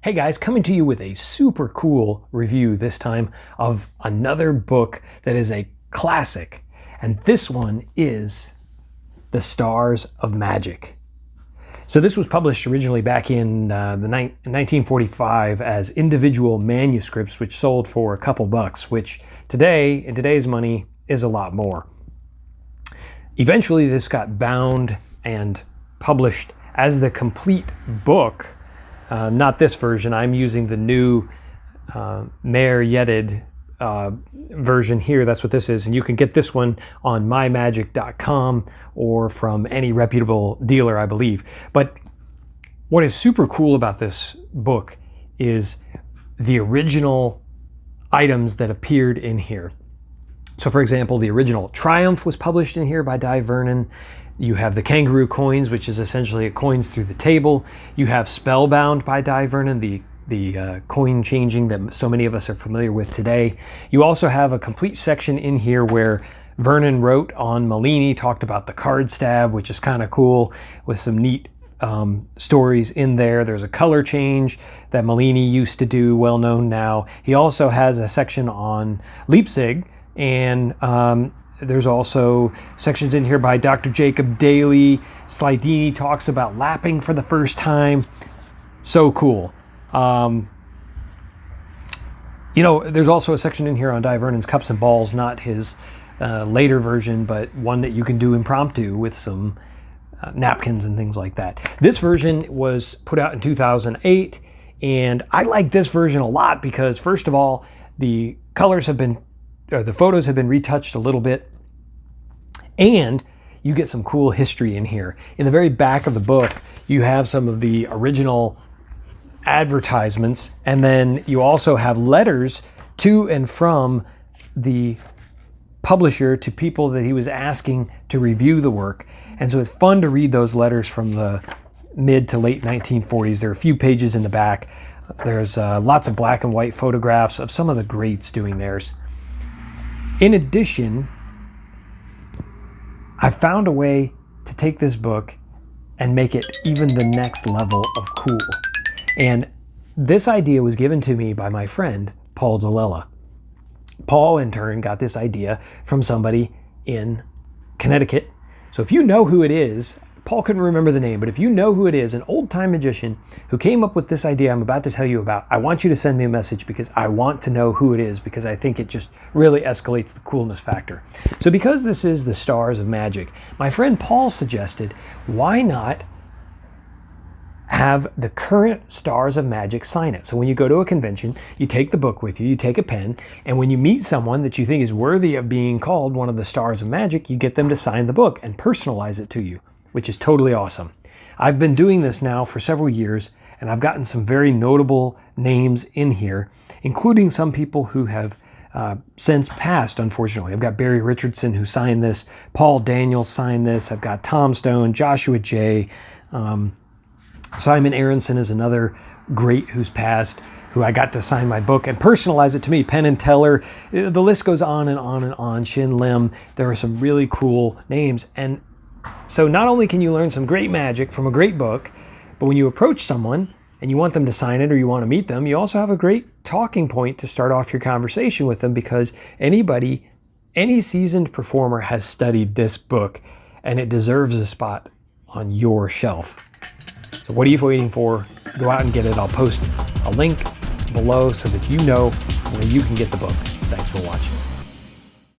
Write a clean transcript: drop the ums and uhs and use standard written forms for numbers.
Hey guys, coming to you with a super cool review this time of another book that is a classic. And this one is The Stars of Magic. So this was published originally back in 1945 as individual manuscripts, which sold for a couple bucks, which today, in today's money, is a lot more. Eventually this got bound and published as the complete book. Not this version. I'm using the new Meyer-Yedid version here. That's what this is. And you can get this one on mymagic.com or from any reputable dealer, I believe. But what is super cool about this book is the original items that appeared in here. So for example, the original Triumph was published in here by Di Vernon. You have the kangaroo coins, which is essentially a coins through the table. You have Spellbound by Di Vernon, the coin changing that so many of us are familiar with today. You also have a complete section in here where Vernon wrote on Malini, talked about the card stab, which is kind of cool, with some neat stories in there. There's a color change that Malini used to do, well known now. He also has a section on Leipzig, and there's also sections in here by Dr. Jacob Daly. Slidini talks about lapping for the first time. So cool. There's also a section in here on Di Vernon's Cups and Balls, not his later version, but one that you can do impromptu with some napkins and things like that. This version was put out in 2008, and I like this version a lot because, first of all, the photos have been retouched a little bit, and you get some cool history in here. In the very back of the book, you have some of the original advertisements, and then you also have letters to and from the publisher to people that he was asking to review the work. And so it's fun to read those letters from the mid to late 1940s. There are a few pages in the back. There's lots of black and white photographs of some of the greats doing theirs. In addition, I found a way to take this book and make it even the next level of cool. And this idea was given to me by my friend, Paul DeLella. Paul, in turn, got this idea from somebody in Connecticut. So if you know who it is, Paul couldn't remember the name, but if you know who it is, an old-time magician who came up with this idea I'm about to tell you about, I want you to send me a message because I want to know who it is, because I think it just really escalates the coolness factor. So because this is the Stars of Magic, my friend Paul suggested, why not have the current Stars of Magic sign it? So when you go to a convention, you take the book with you, you take a pen, and when you meet someone that you think is worthy of being called one of the Stars of Magic, you get them to sign the book and personalize it to you, which is totally awesome. I've been doing this now for several years, and I've gotten some very notable names in here, including some people who have since passed, unfortunately. I've got Barry Richardson, who signed this. Paul Daniels signed this. I've got Tom Stone, Joshua J. Simon Aronson is another great who's passed, who I got to sign my book and personalize it to me. Penn and Teller. The list goes on and on and on. Shin Lim. There are some really cool names. And so not only can you learn some great magic from a great book, but when you approach someone and you want them to sign it or you want to meet them, you also have a great talking point to start off your conversation with them, because any seasoned performer has studied this book, and it deserves a spot on your shelf. So what are you waiting for? Go out and get it. I'll post a link below so that you know where you can get the book. Thanks for watching.